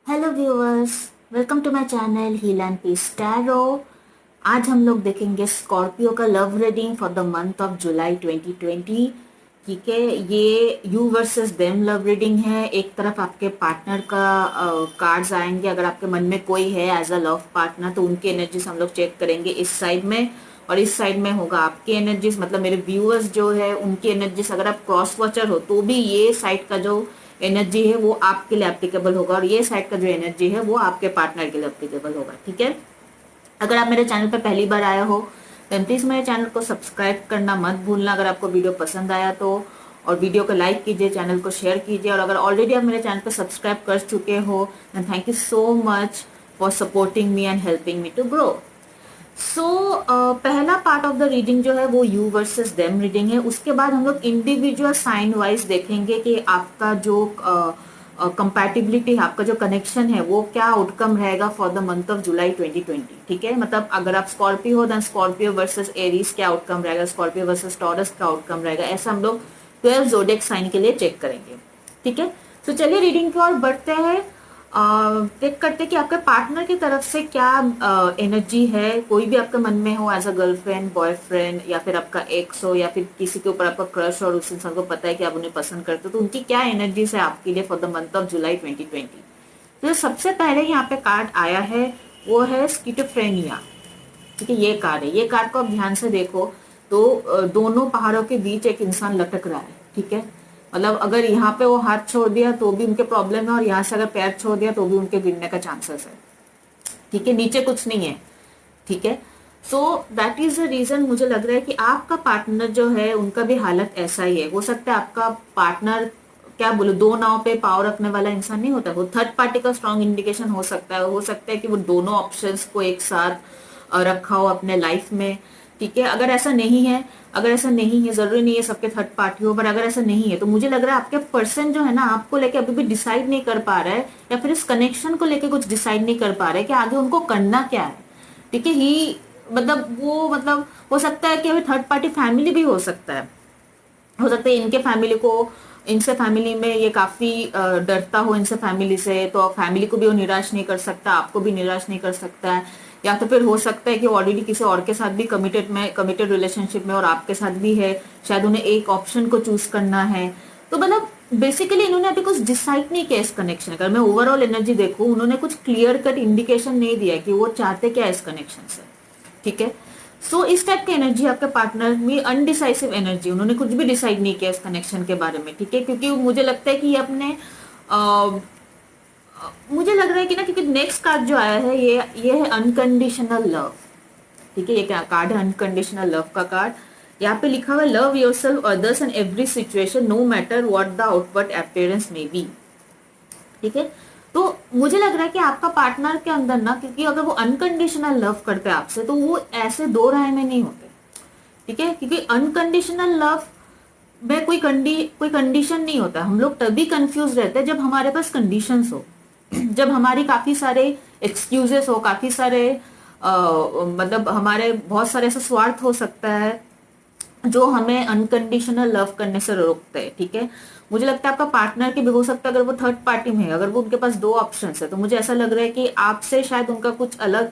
Hello viewers, welcome to my channel heal and peace tarot. आज हम लोग देखेंगे स्कॉर्पियो का love reading for the month of July 2020। ठीक है, ये you versus them love reading है। एक तरफ आपके पार्टनर का कार्ड्स आएंगे। अगर आपके मन में कोई है एज अ लव पार्टनर तो उनकी एनर्जीज हम लोग चेक करेंगे इस साइड में, और इस साइड में होगा आपकी एनर्जीज, मतलब मेरे व्यूअर्स जो है उनकी एनर्जीज। अगर आप क्रॉस वॉचर हो तो भी ये साइड का जो एनर्जी है वो आपके लिए एप्लीकेबल होगा, और ये साइड का जो एनर्जी है वो आपके पार्टनर के लिए एप्लीकेबल होगा। ठीक है, अगर आप मेरे चैनल पर पहली बार आए हो तो प्लीज मेरे चैनल को सब्सक्राइब करना मत भूलना अगर आपको वीडियो पसंद आया तो, और वीडियो को लाइक कीजिए, चैनल को शेयर कीजिए। और अगर ऑलरेडी आप मेरे चैनल पर सब्सक्राइब कर चुके हो then thank you so much for supporting me and helping me to grow. So पहला पार्ट ऑफ द रीडिंग जो है वो यू वर्सेस देम रीडिंग है। उसके बाद हम लोग इंडिविजुअल साइन वाइज देखेंगे कि आपका जो कंपैटिबिलिटी है, आपका जो कनेक्शन है वो क्या आउटकम रहेगा for the month of July 2020। ठीक है, मतलब अगर आप स्कॉर्पियो हो देन स्कॉर्पियो वर्सेस एरीज क्या आउटकम रहेगा, स्कॉर्पियो वर्सेस टॉरस का आउटकम रहेगा, ऐसा हम लोग 12 जोडिएक साइन के लिए चेक करेंगे। ठीक है, तो चलिए रीडिंग की ओर बढ़ते हैं। चेक करते कि आपके पार्टनर की तरफ से क्या एनर्जी है। कोई भी आपके मन में हो एज अ गर्लफ्रेंड, बॉयफ्रेंड, या फिर आपका एक्स हो, या फिर किसी के ऊपर आपका क्रश और उस इंसान को पता है कि आप उन्हें पसंद करते हो, तो उनकी क्या एनर्जीज है आपके लिए for the month of July 2020। तो सबसे पहले यहाँ पे कार्ड आया है वो है स्किटोफ्रेनिया। ठीक है, ये कार्ड है। ये कार्ड को आप ध्यान से देखो तो दोनों पहाड़ों के बीच एक इंसान लटक रहा है। ठीक है, मतलब अगर यहाँ पे वो हाथ छोड़ दिया तो भी उनके प्रॉब्लम है, और यहाँ से अगर पैर छोड़ दिया तो भी उनके गिरने का चांसेस है। ठीक है, नीचे कुछ नहीं है। ठीक है, so that is the reason मुझे लग रहा है कि आपका पार्टनर जो है उनका भी हालत ऐसा ही है। हो सकता है आपका पार्टनर, क्या बोलो, दो नाव पे पाव रखने वाला इंसान नहीं होता, वो थर्ड पार्टी का स्ट्रॉन्ग इंडिकेशन हो सकता है। हो सकता है कि वो दोनों ऑप्शंस को एक साथ रखा हो अपने लाइफ में। ठीक है, अगर ऐसा नहीं है, अगर ऐसा नहीं है, जरूरी नहीं है सबके थर्ड पार्टी हो, पर अगर ऐसा नहीं है तो मुझे लग रहा है आपके पर्सन जो है ना आपको लेके अभी भी डिसाइड नहीं कर पा रहा है, या फिर इस कनेक्शन को लेके कुछ डिसाइड नहीं कर पा रहा है कि आगे उनको करना क्या है। ठीक है, ही मतलब वो, मतलब हो सकता है कि अभी थर्ड पार्टी फैमिली भी हो सकता है। हो सकता है इनके फैमिली को, इनसे फैमिली में ये काफी डरता हो इनसे फैमिली से, तो फैमिली को भी वो निराश नहीं कर सकता, आपको भी निराश नहीं कर सकता है। या तो फिर हो सकता है कि ऑलरेडी किसी और के साथ भी कमिटेड रिलेशनशिप में और आपके साथ भी है, शायद उन्हें एक ऑप्शन को चूज करना है। तो मतलब बेसिकली इन्होंने अभी कुछ डिसाइड नहीं किया इस कनेक्शन का। मैं ओवरऑल एनर्जी देखूं, उन्होंने कुछ क्लियर कट इंडिकेशन नहीं दिया कि वो चाहते क्या इस कनेक्शन से। ठीक है, सो इस टाइप की एनर्जी आपके पार्टनर में, अनडिसाइसिव एनर्जी, उन्होंने कुछ भी डिसाइड नहीं किया इस कनेक्शन के बारे में। ठीक है, क्योंकि मुझे लगता है कि ये अपने मुझे लग रहा है कि ना, क्योंकि नेक्स्ट कार्ड जो आया है ये है अनकंडीशनल लव। ठीक है, ये क्या कार्ड है, अनकंडीशनल लव का कार्ड। यहाँ पे लिखा हुआ है love yourself others in every situation no matter what the outward appearance may be. ठीक है, तो मुझे लग रहा है कि आपका पार्टनर के अंदर ना, क्योंकि अगर वो अनकंडीशनल लव करते हैं आपसे तो वो ऐसे दो राय में नहीं होते। ठीक है, क्योंकि अनकंडीशनल लव में कोई कंडीशन नहीं होता। हम लोग तभी कंफ्यूज रहते हैं जब हमारे पास कंडीशंस हो, जब हमारी काफी सारे एक्सक्यूजेस हो, काफी सारे मतलब हमारे बहुत सारे ऐसा स्वार्थ हो सकता है जो हमें अनकंडीशनल लव करने से रोकते हैं। ठीक है, मुझे लगता है आपका पार्टनर की भी हो सकता है, अगर वो थर्ड पार्टी में है, अगर वो उनके पास दो ऑप्शन है, तो मुझे ऐसा लग रहा है कि आपसे शायद उनका कुछ अलग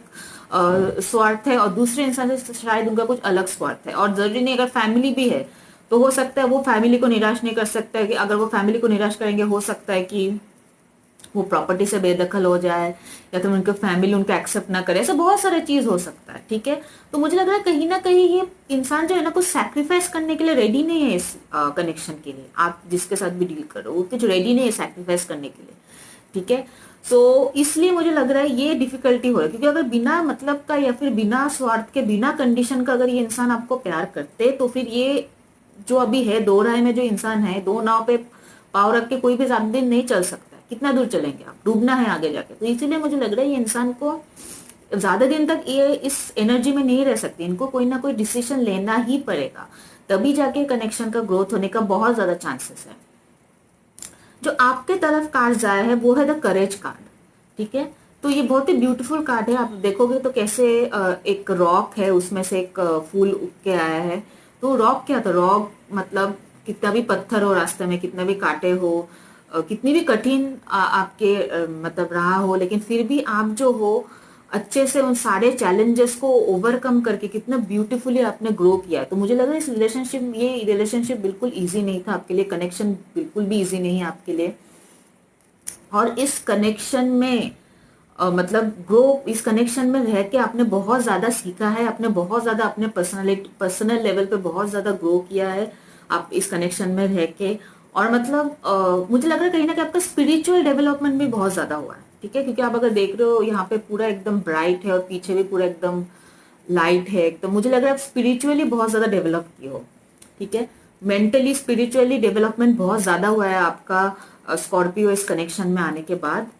स्वार्थ है, और दूसरे इंसान से शायद उनका कुछ अलग स्वार्थ है। और जरूरी नहीं, अगर फैमिली भी है तो हो सकता है वो फैमिली को निराश नहीं कर सकता है, कि अगर वो फैमिली को निराश करेंगे हो सकता है कि वो प्रॉपर्टी से बेदखल हो जाए, या तो उनके फैमिली उनको एक्सेप्ट ना करे, ऐसा बहुत सारे चीज हो सकता है। ठीक है, तो मुझे लग रहा है कहीं ना कहीं ये इंसान जो है ना कुछ सैक्रिफाइस करने के लिए रेडी नहीं है इस कनेक्शन के लिए। आप जिसके साथ भी डील कर रहे हो वो कुछ रेडी नहीं है सैक्रिफाइस करने के लिए। ठीक है, सो इसलिए मुझे लग रहा है ये डिफिकल्टी हो रहा है, क्योंकि अगर बिना मतलब का या फिर बिना स्वार्थ के, बिना कंडीशन का अगर ये इंसान आपको प्यार करते तो फिर ये जो अभी है दो राय में जो इंसान है, दो नाव पे पाव रख के कोई भी ज्यादा दिन नहीं चल सकता। कितना दूर चलेंगे आप, डूबना है आगे जाके। तो इसीलिए मुझे लग रहा है ये इंसान को ज्यादा दिन तक ये इस एनर्जी में नहीं रह सकती, इनको कोई ना कोई डिसीजन लेना ही पड़ेगा, तभी जाके कनेक्शन का ग्रोथ होने का बहुत ज्यादा चांसेस है। जो आपके तरफ कार्ड आया है वो है द करेज कार्ड। ठीक है, तो ये बहुत ही ब्यूटीफुल कार्ड है। आप देखोगे तो कैसे एक रॉक है, उसमें से एक फूल उग के आया है। तो रॉक क्या था, रॉक मतलब कितना भी पत्थर हो रास्ते में, कितना भी कांटे हो, कितनी भी कठिन आपके मतलब रहा हो, लेकिन फिर भी आप जो हो अच्छे से उन सारे चैलेंजेस को ओवरकम करके कितना ब्यूटीफुली आपने ग्रो किया है। तो मुझे लग रहा है ये रिलेशनशिप बिल्कुल इजी नहीं था आपके लिए, कनेक्शन बिल्कुल भी इजी नहीं है आपके लिए। और इस कनेक्शन में मतलब ग्रो इस कनेक्शन में रह के आपने बहुत ज़्यादा सीखा है, आपने बहुत ज़्यादा अपने पर्सनल लेवल पे बहुत ज़्यादा ग्रो किया है आप इस कनेक्शन में रह के। और मतलब मुझे लग रहा है कहीं ना कहीं आपका स्पिरिचुअल डेवलपमेंट भी बहुत ज़्यादा हुआ है, ठीक है, क्योंकि आप अगर देख रहे हो यहाँ पे पूरा एकदम ब्राइट है और पीछे भी पूरा एकदम लाइट है, तो मुझे लग रहा है आप स्पिरिचुअली बहुत ज़्यादा डेवलप किए हो, ठीक है। मेंटली स्पिरिचुअली डेवलपमेंट बहुत ज़्यादा हुआ है आपका स्कॉर्पियो इस कनेक्शन में आने के बाद।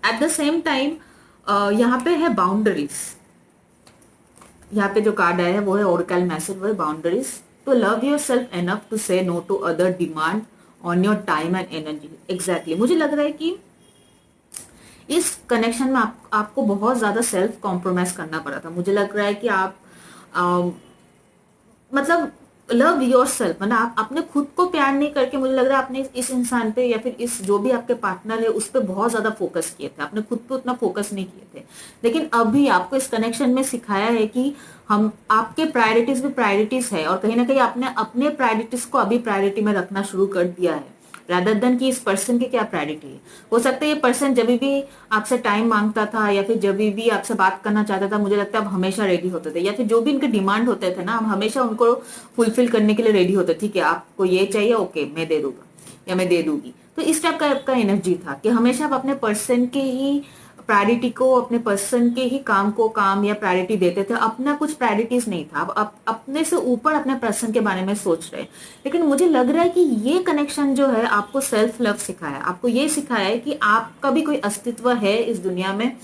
एट द सेम टाइम यहाँ पे है बाउंड्रीज, यहाँ पे जो कार्ड आया है वो है ओरेकल मैसेज, वो है बाउंड्रीज। तो love yourself enough to say no to other demand on your time and energy. Exactly मुझे लग रहा है कि इस कनेक्शन में आपको बहुत ज्यादा सेल्फ कॉम्प्रोमाइज करना पड़ा था। मुझे लग रहा है कि आप मतलब लव योर सेल्फ, मतलब आप अपने खुद को प्यार नहीं करके मुझे लग रहा है आपने इस इंसान पे या फिर इस जो भी आपके पार्टनर है उस पर बहुत ज्यादा फोकस किए थे, आपने खुद पे उतना फोकस नहीं किए थे। लेकिन अभी आपको इस कनेक्शन में सिखाया है कि हम आपके प्रायोरिटीज भी प्रायोरिटीज है, और कहीं ना कहीं आपने अपने प्रायोरिटीज को अभी प्रायोरिटी में रखना शुरू कर दिया है, रादर देन कि इस पर्सन की क्या प्रायोरिटी है। हो सकता है ये पर्सन जब भी आपसे टाइम मांगता था या फिर जब भी आपसे बात करना चाहता था, मुझे लगता है आप हमेशा रेडी होते थे, या फिर जो भी इनके डिमांड होते थे ना, हम हमेशा उनको फुलफिल करने के लिए रेडी होते। ठीक है, आपको ये चाहिए, ओके मैं दे दूंगा या मैं दे दूंगी। तो इस टाइप का आपका एनर्जी था कि हमेशा आप अपने पर्सन के ही प्रायोरिटी को, अपने पर्सन के ही काम को काम या प्रायोरिटी देते थे, अपना कुछ प्रायोरिटीज नहीं था। आप अपने से ऊपर अपने पर्सन के बारे में सोच रहे। लेकिन मुझे लग रहा है कि ये कनेक्शन जो है आपको सेल्फ लव सिखाया, आपको ये सिखाया है कि आपका भी कोई अस्तित्व है इस दुनिया में,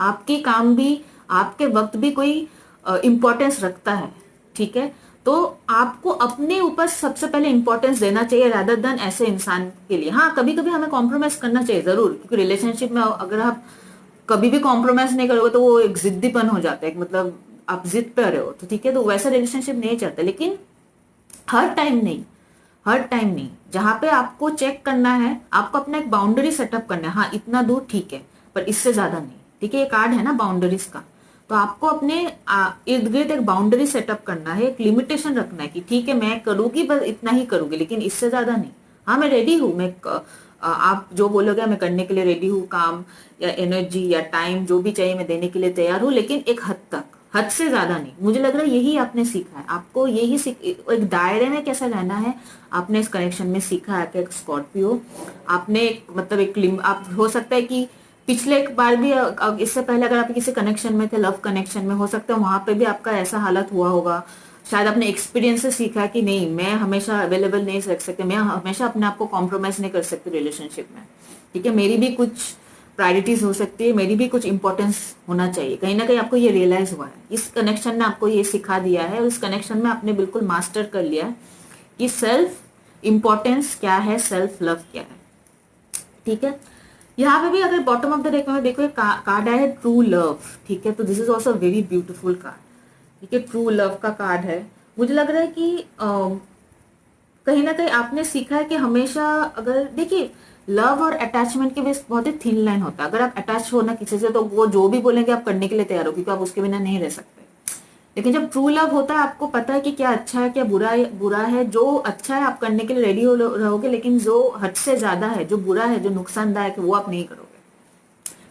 आपके काम भी, आपके वक्त भी कोई इंपॉर्टेंस रखता है, ठीक है। तो आपको अपने ऊपर सबसे पहले इंपॉर्टेंस देना चाहिए रादर देन ऐसे इंसान के लिए। हाँ, कभी कभी हमें कॉम्प्रोमाइज करना चाहिए जरूर, क्योंकि रिलेशनशिप में अगर आप कभी भी कॉम्प्रोमाइज नहीं करोगे तो वो एक जिद्दीपन हो जाता है, मतलब आप जिद पे रहे हो, तो ठीक है, तो वैसा रिलेशनशिप नहीं चलता। लेकिन हर टाइम नहीं, हर टाइम नहीं, जहां पे आपको चेक करना है, आपको अपना एक बाउंड्री सेटअप करना है। हाँ, इतना दूर ठीक है, पर इससे ज्यादा नहीं, ठीक है। ये कार्ड है ना बाउंड्रीज का, तो आपको अपने इर्द गिर्द एक बाउंड्री सेटअप करना है, एक लिमिटेशन रखना है कि ठीक है मैं करूंगी बस इतना ही करूंगी, लेकिन इससे ज्यादा नहीं। हाँ, मैं रेडी हूँ, मैं आप जो बोलोगे मैं करने के लिए रेडी हूँ, काम या एनर्जी या टाइम जो भी चाहिए मैं देने के लिए तैयार हूँ, लेकिन एक हद तक, हद से ज्यादा नहीं। मुझे लग रहा है यही आपने सीखा है, आपको यही एक दायरे में कैसा रहना है आपने इस कनेक्शन में सीखा है। एक स्कॉर्पियो आपने मतलब आप हो सकता है कि पिछले एक बार भी इससे पहले अगर आप किसी कनेक्शन में थे, लव कनेक्शन में, हो सकता है वहां पे भी आपका ऐसा हालत हुआ होगा। शायद आपने एक्सपीरियंस से सीखा कि नहीं, मैं हमेशा अवेलेबल नहीं रख सकते, मैं हमेशा अपने आप को कॉम्प्रोमाइज नहीं कर सकती रिलेशनशिप में, ठीक है। मेरी भी कुछ प्रायोरिटीज हो सकती है, मेरी भी कुछ इंपॉर्टेंस होना चाहिए। कहीं ना कहीं आपको ये रियलाइज हुआ है, इस कनेक्शन ने आपको ये सिखा दिया है, और इस कनेक्शन में आपने बिल्कुल मास्टर कर लिया है कि सेल्फ इंपॉर्टेंस क्या है, सेल्फ लव क्या है, ठीक है। यहाँ पे भी अगर बॉटम ऑफ द डेक में देखो कार्ड आया है ट्रू लव, ठीक है, तो this is also very beautiful card, ठीक है। ट्रू लव का कार्ड है। मुझे लग रहा है कि कहीं ना कहीं आपने सीखा है कि हमेशा, अगर देखिए लव और अटैचमेंट के बीच बहुत ही थिन लाइन होता है। अगर आप अटैच हो ना किसी से, तो वो जो भी बोलेंगे आप करने के लिए तैयार हो, क्योंकि आप उसके बिना नहीं रह सकते। लेकिन जब ट्रू लव होता है, आपको पता है कि क्या अच्छा है क्या बुरा है। जो अच्छा है आप करने के लिए रेडी हो रहोगे, लेकिन जो हद से ज्यादा है, जो बुरा है, जो नुकसानदायक है, वो आप नहीं करोगे,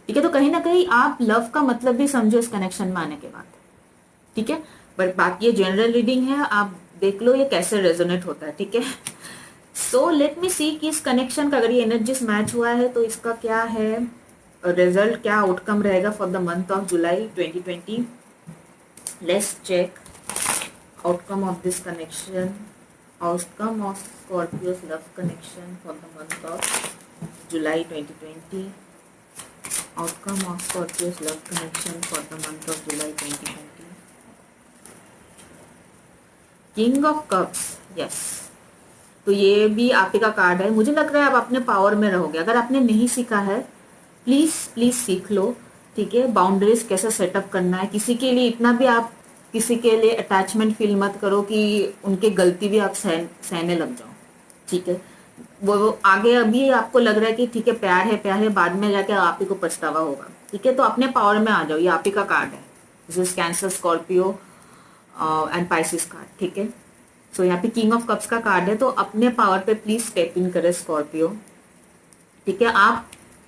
ठीक है। तो कहीं ना कहीं आप लव का मतलब भी समझो इस कनेक्शन में आने के बाद, ठीक है। बट बाकी ये जनरल रीडिंग है, आप देख लो ये कैसे रेजोनेट होता है, ठीक है। सो लेट मी सी कि इस कनेक्शन का अगर ये एनर्जीज मैच हुआ है तो इसका क्या है रिजल्ट, क्या आउटकम रहेगा for the month of July 2020। Let's check outcome of this connection, outcome of Scorpio's love connection for the month of July 2020, outcome of Scorpio's love connection for the month of July 2020. King of Cups, yes, तो ये भी आप ही का card है। मुझे लग रहा है आप अपने पावर में रहोगे। अगर आपने नहीं सीखा है, प्लीज प्लीज सीख लो, ठीक है। बाउंड्रीज कैसे सेटअप करना है, किसी के लिए इतना भी आप किसी के लिए अटैचमेंट फील मत करो कि उनके गलती भी आप सहने लग जाओ, ठीक है। वो आगे अभी आपको लग रहा है कि ठीक है प्यार है, बाद में जाके आप ही को पछतावा होगा। ठीक है, तो अपने पावर में आ जाओ, ये आप ही का कार्ड है। This is cancer, Scorpio and Pisces card. ठीक है, सो यहाँ पे किंग ऑफ कप्स का कार्ड है, तो अपने पावर पे प्लीज स्टेप इन करे स्कॉर्पियो। ठीक है,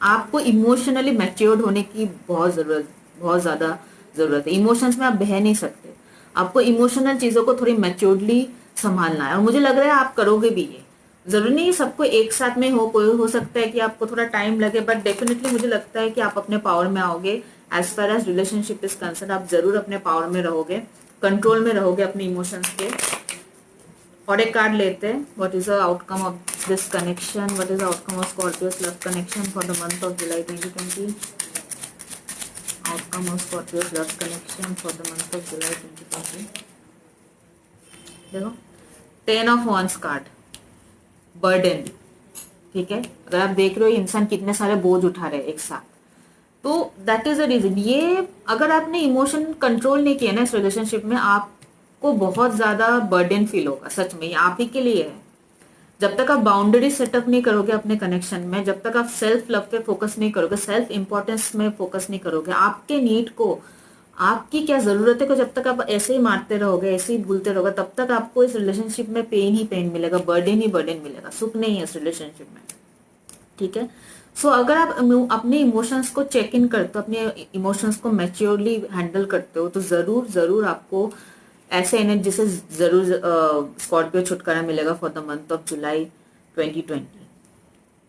आपको इमोशनली मैच्योर्ड होने की बहुत ज्यादा जरूरत है। इमोशंस में आप बह नहीं सकते, आपको इमोशनल चीजों को थोड़ी मैच्योर्डली संभालना है, और मुझे लग रहा है आप करोगे भी ये। जरूरी नहीं सबको एक साथ में कोई हो सकता है कि आपको थोड़ा टाइम लगे, बट डेफिनेटली मुझे लगता है कि आप अपने पावर में आओगे। As far as relationship is concern, आप जरूर अपने पावर में रहोगे, कंट्रोल में रहोगे अपने इमोशंस के। और एक कार्ड लेते हैं, what is the outcome of this connection, what is the outcome of Scorpios love connection for the month of July 2020। Outcome of Scorpios love connection for the month of July 2020। देखो, 10 of wands card, burden. ठीक है, अगर आप देख रहे हो इंसान कितने सारे बोझ उठा रहे हैं एक साथ, तो दैट इज द रीजन। ये अगर आपने इमोशन कंट्रोल नहीं किया ना इस रिलेशनशिप में, आपको बहुत ज्यादा बर्डन फील होगा। सच में ये आप ही के लिए है। जब तक आप बाउंड्री सेटअप नहीं करोगे अपने कनेक्शन में, जब तक आप सेल्फ लव पे फोकस नहीं करोगे, सेल्फ इंपॉर्टेंस में फोकस नहीं करोगे, आपके नीड को, आपकी क्या जरूरत है को जब तक आप ऐसे ही मारते रहोगे, ऐसे ही भूलते रहोगे, तब तक आपको इस रिलेशनशिप में पेन ही पेन मिलेगा, बर्डन ही बर्डन मिलेगा, सुख नहीं है इस रिलेशनशिप में। ठीक है, सो अगर आप अपने इमोशंस को चेक इन करते हो, अपने इमोशंस को मैच्योरली हैंडल करते हो, तो जरूर जरूर आपको ऐसे एनर्जी से जरूर स्कॉर्पियो छुटकारा मिलेगा for the month of July 2020।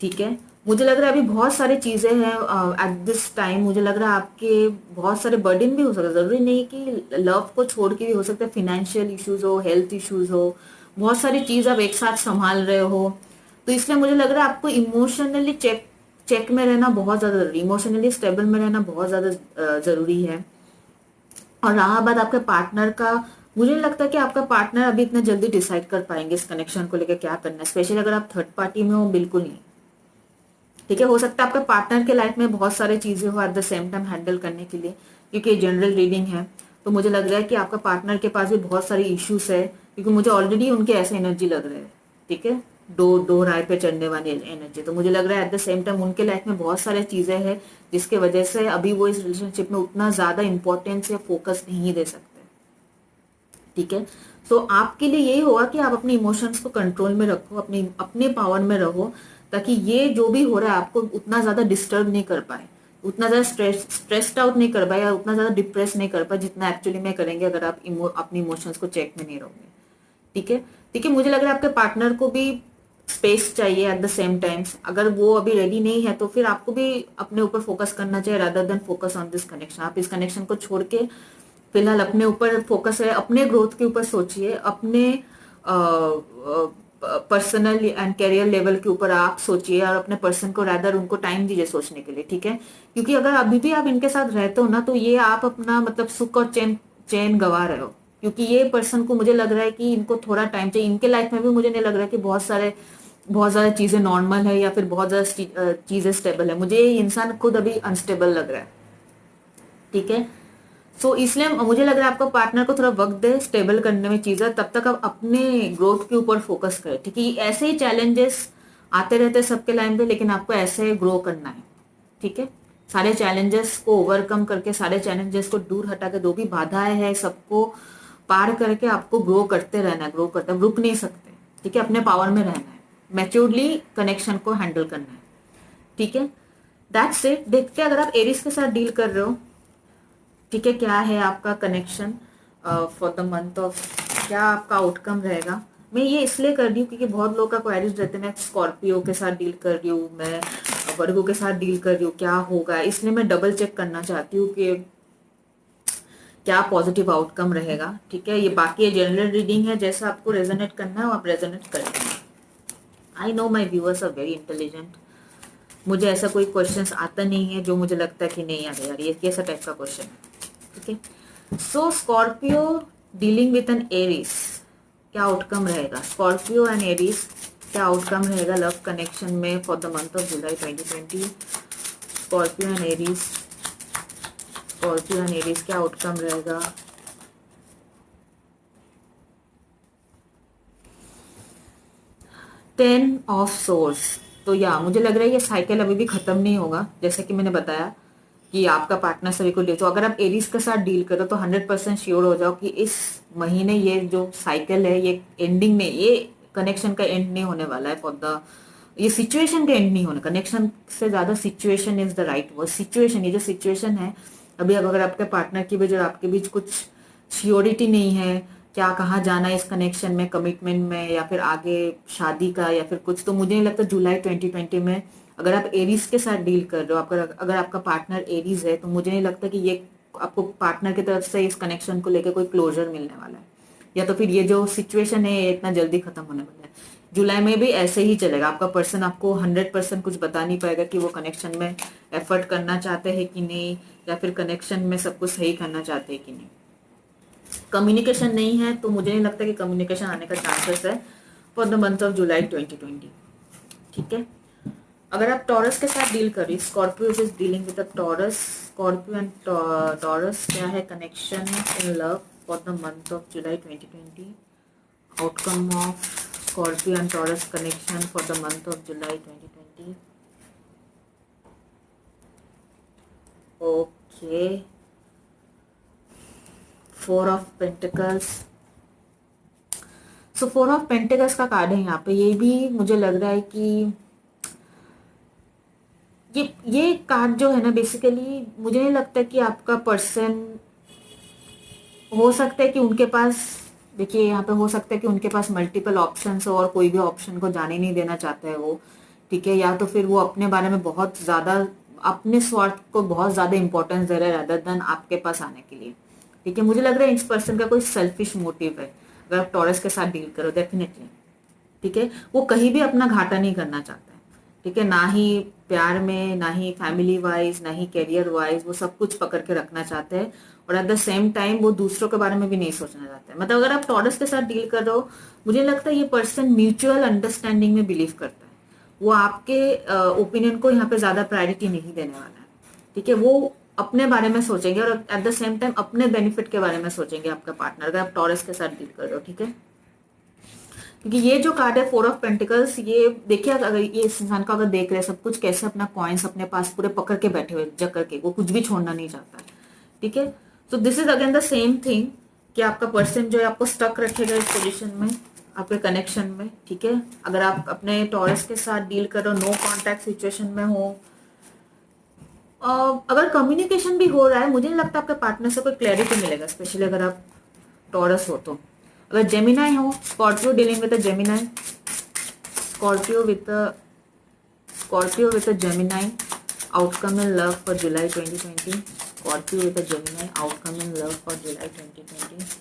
ठीक है, मुझे लग रहा है अभी बहुत सारी चीजें हैं एट दिस टाइम। मुझे लग रहा है आपके बहुत सारे बर्डन भी हो सकते हैं, जरूरी नहीं कि लव को छोड़ के भी हो सकता है, फाइनेंशियल इश्यूज हो, हेल्थ इश्यूज हो, बहुत सारी चीज आप एक साथ संभाल रहे हो। तो इसलिए मुझे लग रहा है आपको इमोशनली चेक में रहना बहुत ज्यादा जरूरी, इमोशनली स्टेबल में रहना बहुत ज्यादा जरूरी है। और रहा बात आपके पार्टनर का, मुझे नहीं लगता कि आपका पार्टनर अभी इतना जल्दी डिसाइड कर पाएंगे इस कनेक्शन को लेकर क्या करना है, स्पेशली अगर आप थर्ड पार्टी में हो, बिल्कुल नहीं। ठीक है, हो सकता है आपके पार्टनर के लाइफ में बहुत सारी चीजें हो at the same time handle करने के लिए, क्योंकि जनरल रीडिंग है। तो मुझे लग रहा है कि आपका पार्टनर के पास भी बहुत सारी इश्यूज है, क्योंकि मुझे ऑलरेडी उनके ऐसे एनर्जी लग रहे हैं। ठीक है, दो राय पे चढ़ने वाली एनर्जी, तो मुझे लग रहा है एट द सेम टाइम उनके लाइफ में बहुत सारी चीजें हैं जिसके वजह से अभी वो इस रिलेशनशिप में उतना ज्यादा इंपॉर्टेंस या फोकस नहीं दे सकते। ठीक है, तो आपके लिए यही होगा कि आप अपने इमोशंस को कंट्रोल में रखो, अपने पावर में रहो, ताकि ये जो भी हो रहा है आपको उतना ज्यादा डिस्टर्ब नहीं कर पाए, उतना ज्यादा स्ट्रेस्ड आउट नहीं कर पाए, या उतना ज्यादा डिप्रेस नहीं कर पाए जितना एक्चुअली में करेंगे अगर आप अपने इमोशंस को चेक में नहीं रहोगे। ठीक है, ठीक है, मुझे लग रहा है आपके पार्टनर को भी स्पेस चाहिए एट द सेम टाइम्स। अगर वो अभी रेडी नहीं है तो फिर आपको भी अपने ऊपर फोकस करना चाहिए, rather than focus on this connection. आप इस कनेक्शन को छोड़ के फिलहाल अपने ऊपर फोकस है, अपने ग्रोथ के ऊपर सोचिए, अपने पर्सनल एंड करियर लेवल के ऊपर आप सोचिए, और अपने पर्सन को रादर उनको टाइम दीजिए सोचने के लिए। ठीक है, क्योंकि अगर अभी भी आप इनके साथ रहते हो ना, तो ये आप अपना मतलब सुख और चैन चैन गवा रहे हो, क्योंकि ये पर्सन को मुझे लग रहा है कि इनको थोड़ा टाइम चाहिए। इनके लाइफ में भी मुझे नहीं लग रहा है कि बहुत ज्यादा चीजें नॉर्मल है या फिर बहुत ज्यादा चीजें स्टेबल है। मुझे ये इंसान खुद अभी अनस्टेबल लग रहा है। ठीक है, सो इसलिए मुझे लग रहा है आपका पार्टनर को थोड़ा वक्त दे स्टेबल करने में चीजें, तब तक आप अपने ग्रोथ के ऊपर फोकस करें। ठीक है, ऐसे ही चैलेंजेस आते रहते हैं सबके लाइन पे, लेकिन आपको ऐसे ग्रो करना है। ठीक है, सारे चैलेंजेस को ओवरकम करके, सारे चैलेंजेस को दूर हटा के, जो भी बाधाएं हैं सबको पार करके आपको ग्रो करते रहना है, ग्रो करते रुक नहीं सकते। ठीक है, अपने पावर में रहना है, मैच्योरली कनेक्शन को हैंडल करना है। ठीक है, दैट्स इट। देखते हैं अगर आप एरिस के साथ डील कर रहे हो, ठीक है, क्या है आपका connection for the month of, क्या आपका आउटकम रहेगा। मैं ये इसलिए कर रही हूँ क्योंकि बहुत लोग का क्वेरीज रहते हैं, मैं स्कॉर्पियो के साथ डील कर रही हूँ, मैं वर्गो के साथ डील कर रही हूँ, क्या होगा, इसलिए मैं डबल चेक करना चाहती हूँ कि क्या पॉजिटिव आउटकम रहेगा। ठीक है, ये बाकी जनरल रीडिंग है, जैसा आपको रेजोनेट करना है वो आप रेजोनेट करेंगे। I know my viewers are very intelligent, मुझे ऐसा कोई क्वेश्चंस आता नहीं है जो मुझे लगता है कि नहीं यार यार ये कैसा टाइप का क्वेश्चन है। ठीक है, so Scorpio dealing with an Aries, क्या आउटकम रहेगा। स्कॉर्पियो एंड एरीज, क्या आउटकम रहेगा लव कनेक्शन में for the month of July 2020। Scorpio and Aries, Scorpio and Aries, क्या आउटकम रहेगा। 10 ऑफ सोर्स। तो या मुझे लग रहा है ये साइकिल अभी भी खत्म नहीं होगा, जैसे कि मैंने बताया कि आपका पार्टनर सभी को डील। तो अगर आप एरीज के साथ डील करो तो 100% श्योर हो जाओ कि इस महीने ये जो साइकिल है ये एंडिंग में, ये कनेक्शन का एंड नहीं होने वाला है फॉर द, ये सिचुएशन का एंड नहीं होना, कनेक्शन से ज्यादा situation is the right word. Situation, ये जो सिचुएशन है अभी, अगर आपके पार्टनर के बीच और आपके बीच कुछ श्योरिटी नहीं है, क्या कहाँ जाना है इस कनेक्शन में, कमिटमेंट में, या फिर आगे शादी का या फिर कुछ, तो मुझे नहीं लगता जुलाई 2020 में, अगर आप एरीज के साथ डील कर रहे हो, अगर आपका पार्टनर एरीज है, तो मुझे नहीं लगता कि ये आपको पार्टनर की तरफ से इस कनेक्शन को लेकर कोई क्लोजर मिलने वाला है, या तो फिर ये जो सिचुएशन है ये इतना जल्दी खत्म होने वाला है। जुलाई में भी ऐसे ही चलेगा, आपका पर्सन आपको 100% कुछ बता नहीं पाएगा कि वो कनेक्शन में एफर्ट करना चाहते हैं कि नहीं, या फिर कनेक्शन में सब कुछ सही करना चाहते हैं कि नहीं। कम्युनिकेशन नहीं है तो मुझे नहीं लगता कि कम्युनिकेशन आने का चांसेस है for the month of July 2020। ठीक है, अगर आप टॉरस के साथ डील करिए, Scorpio is dealing with taurus, Scorpio and taurus, क्या है connection in love for the month of July 2020, outcome of Scorpio and taurus connection for the month of July 2020। Okay, 4 of pentacles. So 4 of pentacles का card है यहाँ पे। ये भी मुझे लग रहा है कि ये कार्ड जो है ना, बेसिकली मुझे नहीं लगता कि आपका पर्सन, हो सकता है कि उनके पास, देखिए यहाँ पे हो सकता है कि उनके पास मल्टीपल ऑप्शंस हो और कोई भी ऑप्शन को जाने नहीं देना चाहता है वो। ठीक है, या तो फिर वो अपने बारे में बहुत ज्यादा, अपने स्वार्थ को बहुत ज्यादा इंपॉर्टेंस दे रहा है रादर देन आपके पास आने के लिए। ठीक है, मुझे लग रहा है इस पर्सन का कोई सेल्फिश मोटिव है अगर आप टॉरस के साथ डील करो, डेफिनेटली। ठीक है, वो कहीं भी अपना घाटा नहीं करना चाहता है। ठीक है, ना ही प्यार में, ना ही फैमिली वाइज, ना ही करियर वाइज, वो सब कुछ पकड़ के रखना चाहते हैं, और एट द सेम टाइम वो दूसरों के बारे में भी नहीं सोचना चाहते हैं। मतलब अगर आप टॉरस के साथ डील कर रहे हो, मुझे लगता है ये पर्सन म्यूचुअल अंडरस्टैंडिंग में बिलीव करता है। वो आपके ओपिनियन को यहाँ पे ज्यादा प्रायोरिटी नहीं देने वाला है। ठीक है, वो अपने बारे में सोचेंगे और एट द सेम टाइम अपने बेनिफिट के बारे में सोचेंगे आपका पार्टनर, अगर आप टॉरस के साथ डील कर रहे हो। ठीक है, क्योंकि ये जो कार्ड है 4 ऑफ पेंटिकल्स, ये देखिए अगर ये इस इंसान को अगर देख रहे हैं सब कुछ कैसे अपना कॉइन्स अपने पास पूरे पकड़ के बैठे हुए, जकड़ के, वो कुछ भी छोड़ना नहीं चाहता है। ठीक है, so this is again the same thing कि आपका पर्सन जो है आपको स्टक रखेगा इस पोजीशन में, आपके कनेक्शन में। ठीक है, अगर आप अपने टॉरस के साथ डील कर रहे हो, नो कॉन्टैक्ट सिचुएशन में हो, अगर कम्युनिकेशन भी हो रहा है, मुझे नहीं लगता आपके पार्टनर से कोई क्लैरिटी मिलेगा, स्पेशली अगर आप टॉरस हो तो। अगर जेमिनाई हो, Scorpio dealing with a Gemini, Scorpio with a Gemini, outcome in love for July 2020, Scorpio with a Gemini, outcome in love for जुलाई 2020।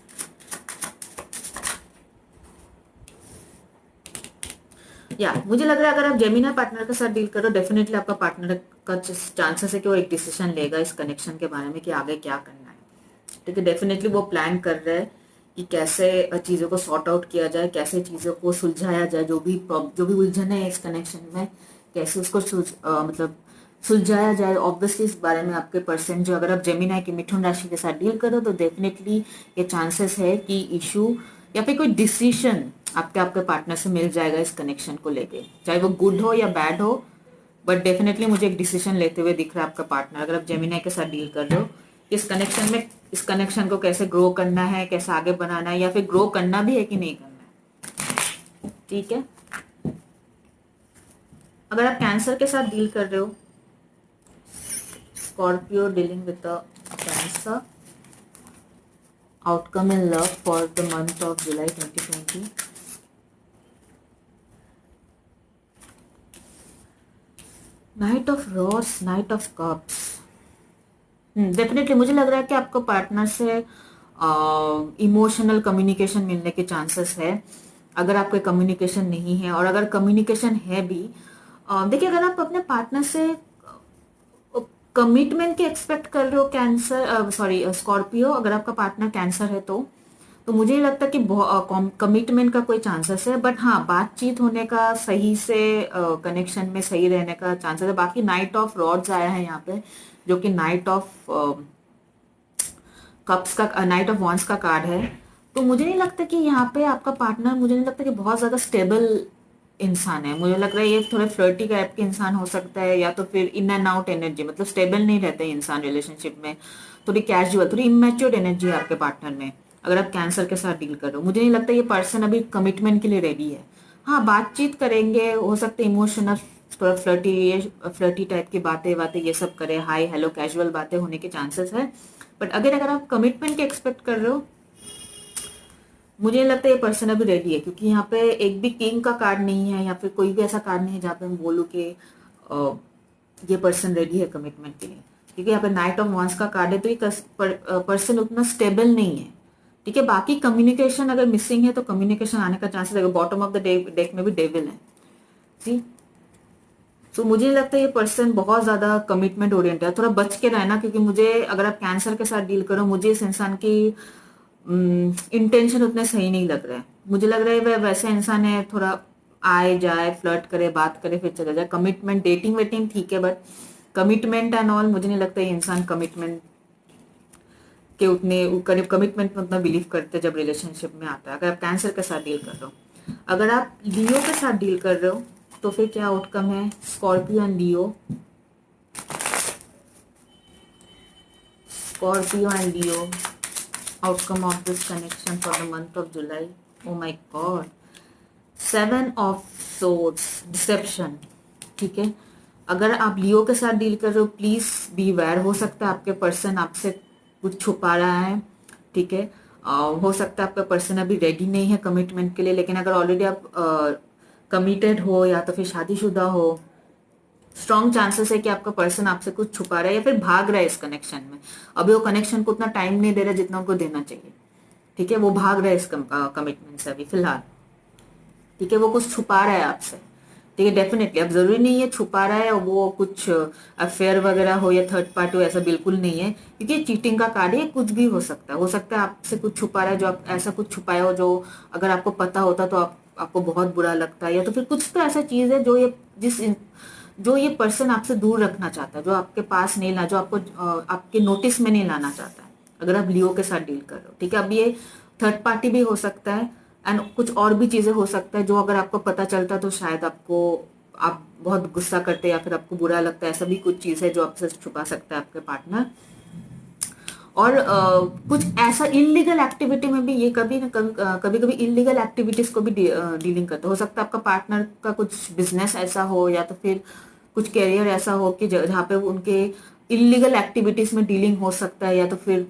या मुझे लग रहा है अगर आप जेमिना पार्टनर के साथ डील करो, डेफिनेटली आपका पार्टनर का चांसेस है कि वो एक डिसीजन लेगा इस कनेक्शन के बारे में कि आगे क्या करना है। ठीक है, डेफिनेटली वो प्लान कर रहा है कि कैसे चीज़ों को सॉर्ट आउट किया जाए, कैसे चीज़ों को सुलझाया जाए, जो भी उलझन है इस कनेक्शन में, कैसे उसको मतलब सुलझाया जाए। ऑब्वियसली इस बारे में आपके पर्सन जो, अगर आप जेमिनाई की मिथुन राशि के साथ डील करो तो डेफिनेटली ये चांसेस है कि इशू या फिर कोई डिसीजन आपके आपके पार्टनर से मिल जाएगा इस कनेक्शन को लेके, चाहे वो गुड हो या बैड हो, बट डेफिनेटली मुझे एक डिसीजन लेते हुए दिख रहा है आपका पार्टनर, अगर आप जेमिनाई के साथ डील कर रहे हो। इस कनेक्शन में, इस कनेक्शन को कैसे ग्रो करना है, कैसे आगे बनाना है, या फिर ग्रो करना भी है कि नहीं करना है। ठीक है, अगर आप कैंसर के साथ डील कर रहे हो, Scorpio dealing with the cancer, outcome in love for the month of July 2020, knight of rods, knight of cups. Definitely मुझे लग रहा है कि आपको पार्टनर से इमोशनल कम्युनिकेशन मिलने के चांसेस है। अगर आपके कम्युनिकेशन नहीं है, और अगर कम्युनिकेशन है भी, देखिए अगर आप अपने पार्टनर से कमिटमेंट के एक्सपेक्ट कर रहे हो, कैंसर सॉरी स्कॉर्पियो, अगर आपका पार्टनर कैंसर है तो मुझे नहीं लगता कि कमिटमेंट का कोई चांसेस है, बट हाँ बातचीत होने का, सही से कनेक्शन में सही रहने का चांसेस है। बाकी नाइट ऑफ रॉड्स आया है यहाँ पे, जो कि नाइट ऑफ कप्स का, नाइट ऑफ वॉन्स का कार्ड है। तो मुझे नहीं लगता कि यहाँ पे आपका पार्टनर, मुझे नहीं लगता कि बहुत ज्यादा स्टेबल इंसान है। मुझे लग रहा है ये थोड़े फ्लर्टी टाइप के इंसान हो सकता है, या तो फिर इन एंड आउट एनर्जी, मतलब स्टेबल नहीं रहते इंसान रिलेशनशिप में, थोड़ी कैजुअल, थोड़ी इमेच्योर एनर्जी है आपके पार्टनर में। अगर आप कैंसर के साथ डील कर रहे हो, मुझे नहीं लगता ये पर्सन अभी कमिटमेंट के लिए रेडी है। हाँ, बातचीत करेंगे, हो सकता है इमोशनल, थोड़ा फ्लर्टी टाइप की बातें बातें ये सब करे, हाय हेलो कैजुअल बातें होने के चांसेस है। बट अगर अगर आप कमिटमेंट के एक्सपेक्ट कर रहे हो, मुझे नहीं लगता ये पर्सन अभी रेडी है, क्योंकि यहाँ पे एक भी किंग का कार्ड नहीं है, या फिर कोई भी ऐसा कार्ड नहीं है जहाँ पे मैं बोलूँ कि अ, ये पर्सन रेडी है कमिटमेंट के लिए। क्योंकि यहाँ पे नाइट ऑफ वांस का कार्ड है, तो ये पर्सन उतना स्टेबल नहीं है। ठीक है, बाकी कम्युनिकेशन अगर मिसिंग है तो कम्युनिकेशन आने का चांसेस है। बॉटम ऑफ द डेक में भी डेविल है, जी। तो मुझे नहीं लगता ये पर्सन बहुत ज्यादा कमिटमेंट ओरिएंटेड है। थोड़ा बच के रहना, क्योंकि मुझे, अगर आप कैंसर के साथ डील करो, मुझे इस इंसान की इंटेंशन उतने सही नहीं लग रहा है। मुझे लग रहा है वह वैसा इंसान है, थोड़ा आए जाए, फ्लर्ट करे, बात करे, फिर चला जाए। कमिटमेंट, डेटिंग वेटिंग ठीक है, बट कमिटमेंट एंड ऑल, मुझे नहीं लगता ये इंसान कमिटमेंट के उतने, कमिटमेंट में उतना बिलीव करते जब रिलेशनशिप में आता है। अगर आप कैंसर के साथ डील कर रहे हो, अगर आप लियो के साथ डील कर रहे हो, तो फिर क्या आउटकम है? Scorpio and Leo, Scorpio and Leo, outcome of this connection for the month of July. Oh my God. 7 of Swords, deception. ठीक है, अगर आप लियो के साथ डील कर रहे हो, प्लीज बी अवेयर। हो सकता है आपके पर्सन आपसे कुछ छुपा रहा है। ठीक है, हो सकता है आपका पर्सन अभी रेडी नहीं है कमिटमेंट के लिए, लेकिन अगर ऑलरेडी आप कमिटेड हो या तो फिर शादीशुदा हो, स्ट्रॉन्ग चांसेस है कि आपका पर्सन आपसे कुछ छुपा रहा है या फिर भाग रहा है इस कनेक्शन में। अभी वो कनेक्शन को उतना टाइम नहीं दे रहा जितना उनको देना चाहिए। ठीक है, वो भाग रहा है इस कमिटमेंट से अभी फिलहाल। ठीक है, वो कुछ छुपा रहा है आपसे। ठीक है, डेफिनेटली। अब जरूरी नहीं है छुपा रहा है और वो कुछ अफेयर वगैरह हो या थर्ड पार्टी हो, ऐसा बिल्कुल नहीं है, क्योंकि चीटिंग का कार्ड है। कुछ भी हो सकता है, हो सकता है आपसे कुछ छुपा रहा है, जो आप ऐसा कुछ छुपाया हो जो अगर आपको पता होता तो आपको बहुत बुरा लगता है, या तो फिर कुछ तो ऐसा चीज है जो जो ये पर्सन आपसे दूर रखना चाहता है, जो आपके पास नहीं ला, जो आपको आपके नोटिस में नहीं लाना चाहता है, अगर आप लियो के साथ डील कर रहे हो। ठीक है, अब ये थर्ड पार्टी भी हो सकता है, एंड कुछ और भी चीजें हो सकता है जो अगर आपको पता चलता तो शायद आप बहुत गुस्सा करते या फिर आपको बुरा लगता है। ऐसा भी कुछ चीज है जो आपसे छुपा सकता है आपके पार्टनर। और कुछ ऐसा इलीगल एक्टिविटी में भी ये कभी कभी इलीगल एक्टिविटीज को भी डीलिंग करता हो सकता है। आपका पार्टनर का कुछ बिजनेस ऐसा हो या तो फिर कुछ कैरियर ऐसा हो कि जहाँ पे उनके इलीगल एक्टिविटीज में डीलिंग हो सकता है, या तो फिर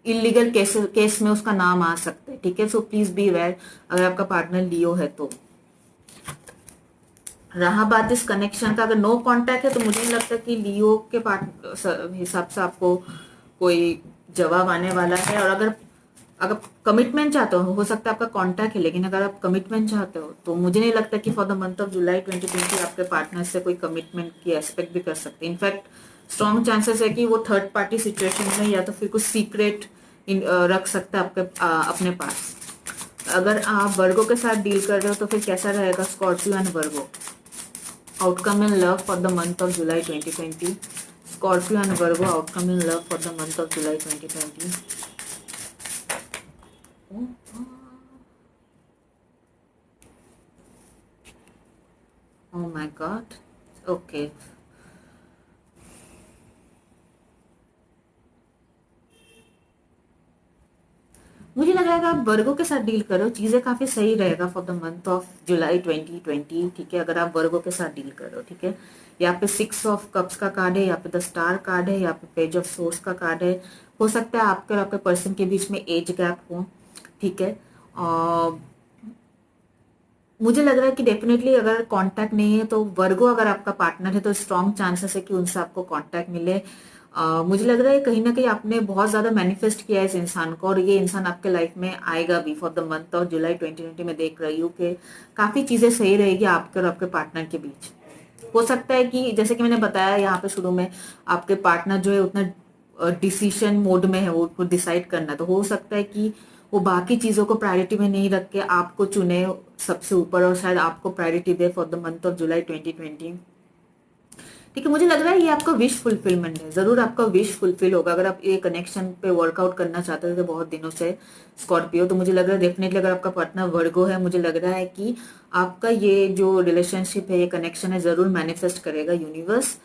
इलीगल केस में उसका नाम आ सकता है। ठीक है, सो प्लीज बी अवेयर अगर आपका पार्टनर लियो है तो। रहा बात इस कनेक्शन का, अगर नो कांटेक्ट है तो मुझे नहीं लगता कि लियो के हिसाब से आपको कोई जवाब आने वाला है। और अगर अगर कमिटमेंट चाहते हो सकता है आपका कांटेक्ट है, लेकिन अगर आप कमिटमेंट चाहते हो तो मुझे नहीं लगता कि for the month of July 2020 आपके पार्टनर से कोई कमिटमेंट की एक्सपेक्ट भी कर सकते हैं। इनफैक्ट स्ट्रॉन्ग चांसेस है कि वो थर्ड पार्टी सिचुएशन में या तो फिर कुछ सीक्रेट रख सकता है अपने पास। अगर आप वर्गो के साथ डील कर रहे हो तो फिर कैसा रहेगा Scorpio and Virgo? Outcome in love for the month of July 2020. Scorpio and Virgo, outcome in love for the month of July 2020. Oh my God. Okay. मुझे लग रहा है आप वर्गो के साथ डील करो, चीजें काफी सही रहेगा for the month of July 2020। ठीक है, अगर आप वर्गो के साथ डील करो। ठीक है, यहाँ पे 6 of Cups का कार्ड है, यहाँ पे द स्टार कार्ड है, यहाँ पे पेज ऑफ सोर्स का कार्ड है। हो सकता है आपके और आपके पर्सन के बीच में एज गैप हो। ठीक है, और मुझे लग रहा है कि डेफिनेटली अगर कांटेक्ट नहीं है तो वर्गो अगर आपका पार्टनर है तो स्ट्रॉन्ग चांसेस है कि उनसे आपको कांटेक्ट मिले। मुझे लग रहा है कहीं ना कहीं आपने बहुत ज्यादा मैनिफेस्ट किया है इस इंसान को, और ये इंसान आपके लाइफ में आएगा भी for the month of July 2020 में। देख रही हूँ कि काफी चीजें सही रहेगी आपके और आपके पार्टनर के बीच। हो सकता है कि जैसे कि मैंने बताया यहाँ पे शुरू में, आपके पार्टनर जो है उतना डिसीशन मोड में है, वो डिसाइड करना, तो हो सकता है कि वो बाकी चीजों को प्रायोरिटी में नहीं रख के आपको चुने सबसे ऊपर, और शायद आपको priority they for the month of July 2020। ठीक है, मुझे लग रहा है ये आपका विश फुलफिलमेंट है, जरूर आपका विश फुलफिल होगा अगर आप ये कनेक्शन पे वर्कआउट करना चाहते थे बहुत दिनों से स्कॉर्पियो। तो मुझे लग रहा है डेफिनेटली अगर आपका पार्टनर वर्गो है, मुझे लग रहा है कि आपका ये जो रिलेशनशिप है, ये कनेक्शन है, जरूर मैनिफेस्ट करेगा यूनिवर्स।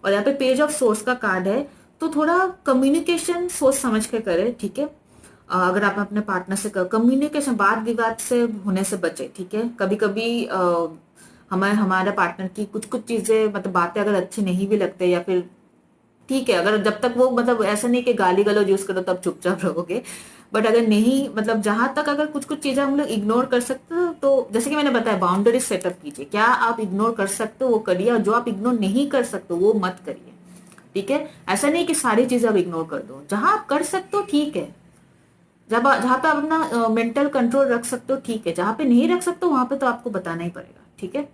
और यहाँ पे पेज ऑफ सोर्स का कार्ड है, तो थोड़ा कम्युनिकेशन सोच समझ के करे, ठीक है। अगर आप अपने पार्टनर से कम्युनिकेशन, वाद विवाद से होने से बचे, ठीक है। कभी कभी हमारे पार्टनर की कुछ कुछ चीजें, मतलब बातें अगर अच्छी नहीं भी लगते, या फिर ठीक है, अगर जब तक वो, मतलब ऐसा नहीं कि गाली गलौज यूज करो तब चुपचाप रहोगे, बट अगर नहीं, मतलब जहां तक अगर कुछ कुछ चीजें हम लोग इग्नोर कर सकते हो, तो जैसे कि मैंने बताया बाउंड्री सेटअप कीजिए। क्या आप इग्नोर कर सकते हो वो करिए, और जो आप इग्नोर नहीं कर सकते वो मत करिए, ठीक है। ऐसा नहीं कि सारी चीजें आप इग्नोर कर दो, जहां आप कर सकते हो ठीक है, जब जहां पे आप अपना मेंटल कंट्रोल रख सकते हो ठीक है, जहां पे नहीं रख सकते हो वहां पे तो आपको बताना ही पड़ेगा, ठीक है।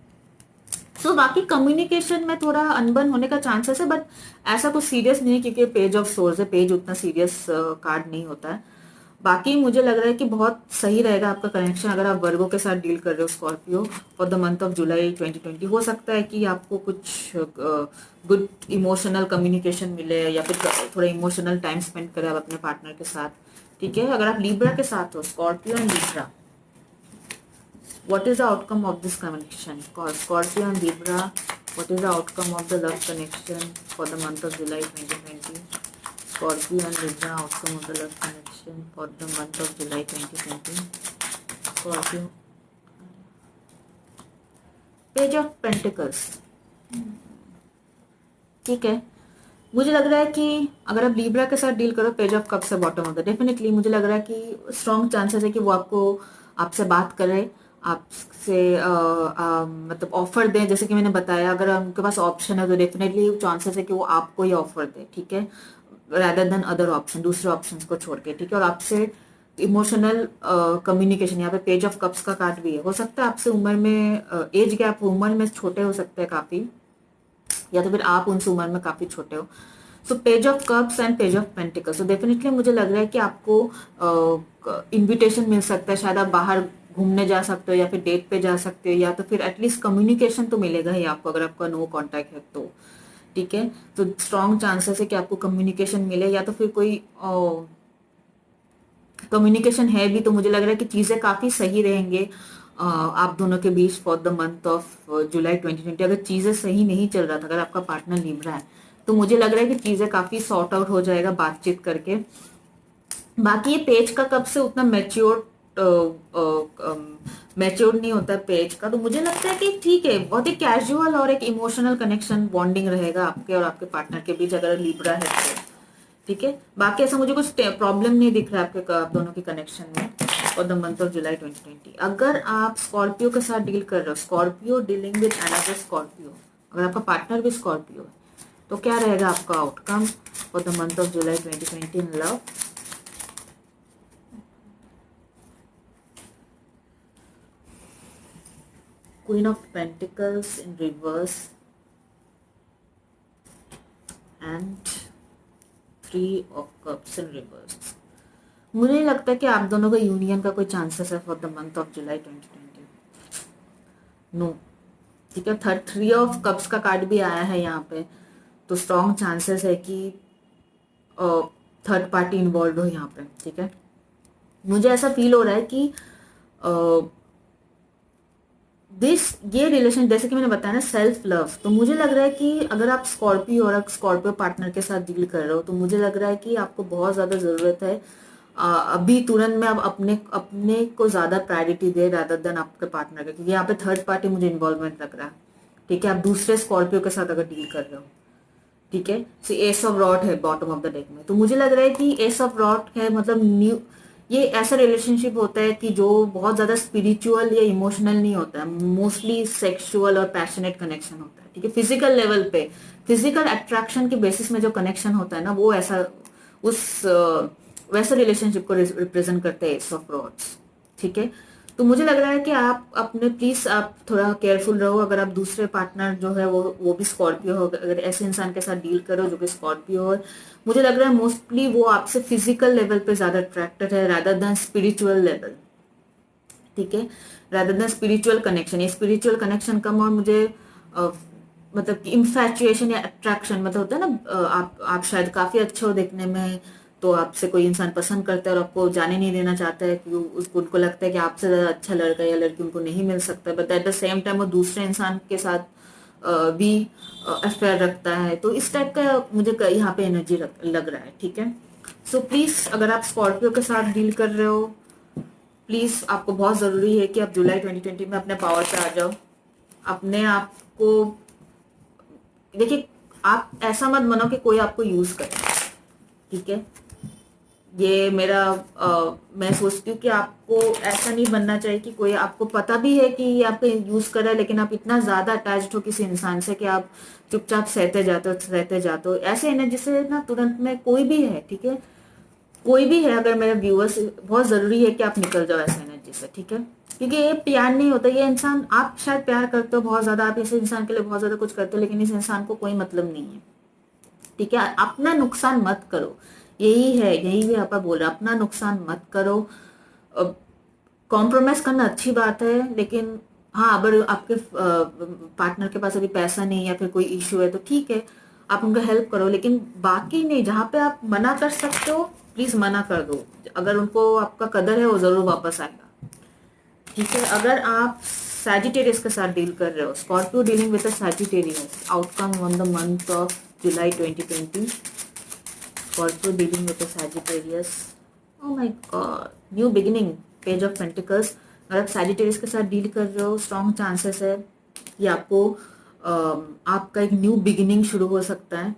तो बाकी कम्युनिकेशन में थोड़ा अनबन होने का चांसेस है, बट ऐसा कुछ सीरियस नहीं है, क्योंकि पेज ऑफ सोर्स है, पेज उतना सीरियस कार्ड नहीं होता है। बाकी मुझे लग रहा है कि बहुत सही रहेगा आपका कनेक्शन अगर आप वर्गो के साथ डील कर रहे हो Scorpio for the month of July 2020। हो सकता है कि आपको कुछ गुड इमोशनल कम्युनिकेशन मिले, या फिर थोड़ा इमोशनल टाइम स्पेंड करें आप अपने पार्टनर के साथ, ठीक है। अगर आप लिब्रा के साथ हो, Scorpio and Libra, what is the outcome of this connection? Scorpio and Libra, what is the outcome of the love connection for the month of July 2020? Scorpio and Libra, outcome of the love connection for the month of July 2020. Scorpio, Page of Pentacles, ठीक है। मुझे लग रहा है कि अगर आप Libra के साथ डील करो, पेज ऑफ कप से बॉटम ऑफ द, डेफिनेटली मुझे लग रहा है कि स्ट्रॉन्ग चांसेस है कि वो आपसे बात करे, आपसे मतलब ऑफर दें। जैसे कि मैंने बताया, अगर उनके पास ऑप्शन है तो डेफिनेटली चांसेस है कि वो आपको ही ऑफर दे, ठीक है, रादर देन अदर ऑप्शन, दूसरे ऑप्शंस को छोड़ के, ठीक है। और आपसे इमोशनल कम्युनिकेशन, यहाँ पे पेज ऑफ कप्स का कार्ड भी है। हो सकता है आपसे उम्र में एज गैप, उम्र में छोटे हो सकते हैं काफी, या तो फिर आप उनसे उम्र में काफी छोटे हो। So page of cups and page of pentacles, तो डेफिनेटली मुझे लग रहा है कि आपको इनविटेशन मिल सकता है, शायद आप बाहर घूमने जा सकते हो, या फिर डेट पे जा सकते हो, या तो फिर एटलीस्ट कम्युनिकेशन तो मिलेगा ही आपको, अगर आपका नो कांटेक्ट है तो, ठीक है। तो स्ट्रॉन्ग चांसेस है कि आपको कम्युनिकेशन मिले, या तो फिर कोई कम्युनिकेशन है भी तो मुझे लग रहा है कि चीजें काफी सही रहेंगे आप दोनों के बीच for the month of July 2020। अगर चीजें सही नहीं चल रहा था, अगर आपका पार्टनर लिब्रा है, तो मुझे लग रहा है कि चीजें काफी सॉर्ट आउट हो जाएगा बातचीत करके। बाकी ये पेज का कब से उतना मैच्योर नहीं होता है पेज का, तो मुझे लगता है कि ठीक है, बहुत ही कैजुअल और एक इमोशनल कनेक्शन बॉन्डिंग रहेगा आपके और आपके पार्टनर के बीच, अगर लिब्रा है तो, ठीक है। बाकी ऐसा मुझे कुछ प्रॉब्लम नहीं दिख रहा है आप दोनों के कनेक्शन में for the month of July 2020। अगर आप स्कॉर्पियो के साथ डील कर रहे हो, Scorpio dealing with another Scorpio, अगर आपका पार्टनर भी स्कॉर्पियो है, तो क्या रहेगा आपका outcome for the month of July 2020 in love? Queen of pentacles in reverse and 3 of cups in reverse. मुझे नहीं लगता कि आप दोनों का यूनियन का कोई चांसेस है for the month of July 2020, no, ठीक है। 3 ऑफ कप्स का कार्ड भी आया है यहाँ पे, तो स्ट्रॉन्ग चांसेस है कि थर्ड पार्टी इन्वॉल्व हो यहाँ पे, ठीक है। मुझे ऐसा फील हो रहा है कि ये रिलेशन, जैसे कि मैंने बताया ना, सेल्फ लव, तो मुझे लग रहा है कि अगर आप स्कॉर्पियो और स्कॉर्पियो पार्टनर के साथ डील कर रहे हो, तो मुझे लग रहा है कि आपको बहुत ज्यादा जरूरत है अभी तुरंत में आप अपने को ज्यादा प्रायोरिटी दे रादर देन आपके पार्टनर के, क्योंकि यहाँ पे थर्ड पार्टी मुझे इन्वॉल्वमेंट लग रहा है, ठीक है। आप दूसरे स्कॉर्पियो के साथ अगर डील कर रहे हो, ठीक है। सो एस ऑफ रॉड है बॉटम ऑफ द डेक में, तो मुझे लग रहा है कि एस ऑफ रॉड है, मतलब न्यू, ये ऐसा रिलेशनशिप होता है कि जो बहुत ज्यादा स्पिरिचुअल या इमोशनल नहीं होता है, मोस्टली सेक्सुअल और पैशनेट कनेक्शन होता है, ठीक है। फिजिकल लेवल पे, फिजिकल अट्रैक्शन के बेसिस में जो कनेक्शन होता है ना, वो ऐसा उस वैसे रिलेशनशिप को रिप्रेजेंट करते हैं एस ऑफ रॉड्स, ठीक है। तो मुझे लग रहा है कि आप अपने, प्लीज आप थोड़ा केयरफुल रहो, अगर आप दूसरे पार्टनर जो है वो भी स्कॉर्पियो हो, अगर ऐसे इंसान के साथ डील करो जो कि स्कॉर्पियो हो, मुझे लग रहा है मोस्टली वो आपसे फिजिकल लेवल पे ज्यादा अट्रैक्टेड है रादर देन स्पिरिचुअल लेवल, ठीक है, रादर देन स्पिरिचुअल कनेक्शन। ये स्पिरिचुअल कनेक्शन कम, और मुझे मतलब कि इन्फैचुएशन या अट्रैक्शन, मतलब होता है ना, आप शायद काफी अच्छे हो देखने में, तो आपसे कोई इंसान पसंद करता है और आपको जाने नहीं देना चाहता है, कि उसको उनको लगता है कि आपसे ज्यादा अच्छा लड़का या लड़की उनको नहीं मिल सकता, but at the same time वो दूसरे इंसान के साथ भी अफेयर रखता है। तो इस टाइप का मुझे यहाँ पे एनर्जी लग रहा है, ठीक है। सो प्लीज, अगर आप स्कॉर्पियो के साथ डील कर रहे हो, प्लीज आपको बहुत जरूरी है कि आप जुलाई 2020 में अपने पावर पे आ जाओ। अपने आप को देखिए, आप ऐसा मत बनो कि कोई आपको यूज करे, ठीक है। ये मेरा मैं सोचती हूँ कि आपको ऐसा नहीं बनना चाहिए कि कोई, आपको पता भी है कि ये आपको यूज कर रहा है, लेकिन आप इतना ज्यादा अटैच्ड हो किसी इंसान से कि आप चुपचाप सहते जाते हो। ऐसे एनर्जी से ना तुरंत में कोई भी है, ठीक है, कोई भी है, अगर मेरे व्यूअर्स, बहुत जरूरी है कि आप निकल जाओ ऐसे एनर्जी से, ठीक है। क्योंकि ये प्यार नहीं होता, ये इंसान, आप शायद प्यार करते हो बहुत ज्यादा, आप इस इंसान के लिए बहुत ज्यादा कुछ करते हो, लेकिन इस इंसान को कोई मतलब नहीं है, ठीक है। अपना नुकसान मत करो, यही है, यही भी आपा बोल रहा, अपना नुकसान मत करो। कॉम्प्रोमाइज करना अच्छी बात है, लेकिन हाँ, अगर आपके पार्टनर के पास अभी पैसा नहीं या फिर कोई इश्यू है तो ठीक है, आप उनका हेल्प करो, लेकिन बाकी नहीं, जहाँ पे आप मना कर सकते हो प्लीज मना कर दो। अगर उनको आपका कदर है वो जरूर वापस आएगा, ठीक है। अगर आप सैजिटेरियस के साथ डील कर रहे हो, Scorpio dealing with Sagittarius, outcome on the month of July 2020, Scorpio dealing with Sagittarius, oh my God, new beginning, page of pentacles. अगर आप सैजिटेरियस के साथ डील कर रहे हो, स्ट्रॉन्ग चांसेस है कि आपको आपका एक न्यू बिगिनिंग शुरू हो सकता है।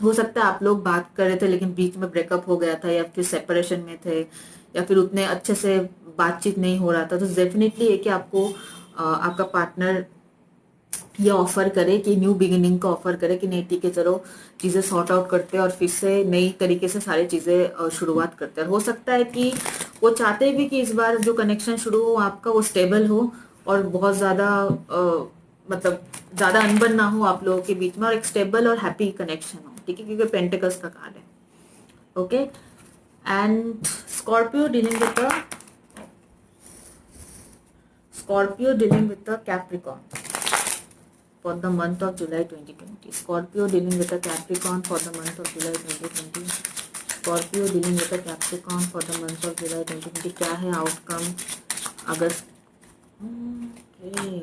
हो सकता है आप लोग बात कर रहे थे लेकिन बीच में ब्रेकअप हो गया था, या फिर सेपरेशन में थे, या फिर उतने अच्छे से बातचीत नहीं हो रहा था, तो डेफिनेटली है कि आपको आपका पार्टनर ये ऑफर करे, कि न्यू बिगिनिंग का ऑफर करे, कि नहीं ठीक है, चलो चीजें सॉर्ट आउट करते हैं और फिर से नई तरीके से सारी चीजें शुरुआत करते हैं। हो सकता है कि वो चाहते भी कि इस बार जो कनेक्शन शुरू हो आपका वो स्टेबल हो, और बहुत ज्यादा मतलब ज्यादा अनबन ना हो आप लोगों के बीच में, और एक स्टेबल और हैप्पी कनेक्शन हो, ठीक है, क्योंकि पेंटिकल्स का कार्ड है, okay. And Scorpio dealing with the Scorpio dealing with the Capricorn for the month of July 2020. Scorpio dealing with a Capricorn for the month of July 2020. Scorpio dealing with a Capricorn for the month of July 2020. क्या है outcome August?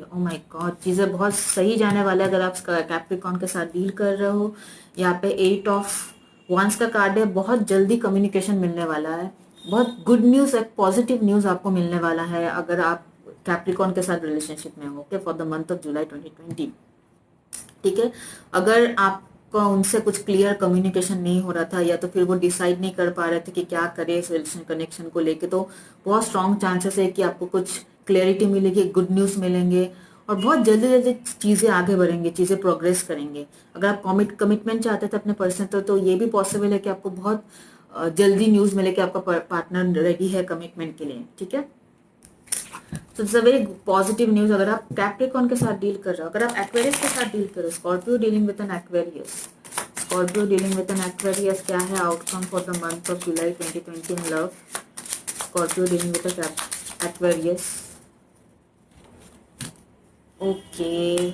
Oh my God, चीजें बहुत सही जाने वाला है अगर आप कैप्रिकॉन के साथ डील कर रहे हो। यहाँ पे 8 ऑफ 1 का कार्ड है, बहुत जल्दी कम्युनिकेशन मिलने वाला है, बहुत गुड न्यूज, एक पॉजिटिव न्यूज आपको मिलने वाला है अगर आप कैप्रिकॉन के साथ रिलेशनशिप में हो, okay, for the month of July 2020, ठीक है। अगर आपका उनसे कुछ क्लियर कम्युनिकेशन नहीं हो रहा था, या तो फिर वो डिसाइड नहीं कर पा रहे थे कि क्या करे इस रिलेशन कनेक्शन को लेके, तो बहुत स्ट्रॉन्ग चांसेस है कि आपको कुछ क्लियरिटी मिलेगी, गुड न्यूज मिलेंगे, और बहुत जल्दी जल्दी चीजें आगे बढ़ेंगे, चीजें प्रोग्रेस करेंगे। अगर आप कमिटमेंट चाहते थे अपने पर्सन तो ये भी पॉसिबल है कि आपको बहुत जल्दी न्यूज मिले कि आपका पार्टनर रेडी है कमिटमेंट के लिए, ठीक है। तो it's a very positive news अगर आप कैप्रिकॉन के साथ डील कर रहे हो। अगर आप एक्वेरियस के साथ डील कर रहे हो, Scorpio dealing with an Aquarius, Scorpio dealing with an Aquarius, क्या है outcome for the month of July 2020 in love? Scorpio dealing with Aquarius, okay,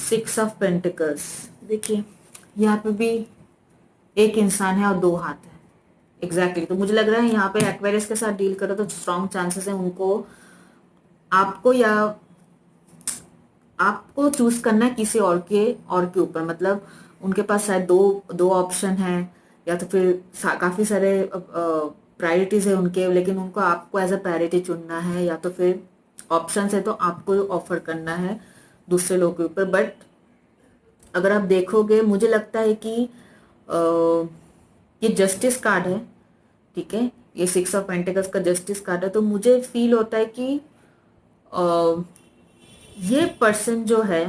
6 of pentacles. देखिए, यहाँ पे भी एक इंसान है और 2 हाथ है, एग्जैक्टली तो मुझे लग रहा है यहाँ पे एक्वेरियस के साथ डील करो तो स्ट्रॉन्ग चांसेस है उनको, आपको या आपको चूज करना है किसी और के ऊपर, मतलब उनके पास शायद दो दो ऑप्शन है, या तो फिर काफी सारे प्रायोरिटीज है उनके, लेकिन उनको आपको एज अ प्रायोरिटी चुनना है, या तो फिर ऑप्शन है तो आपको ऑफर करना है दूसरे लोगों के ऊपर। बट अगर आप देखोगे, मुझे लगता है कि ये जस्टिस कार्ड है, ठीक है, ये 6 ऑफ पेंटिकल्स का जस्टिस कार्ड है, तो मुझे फील होता है कि अ, ये पर्सन जो है,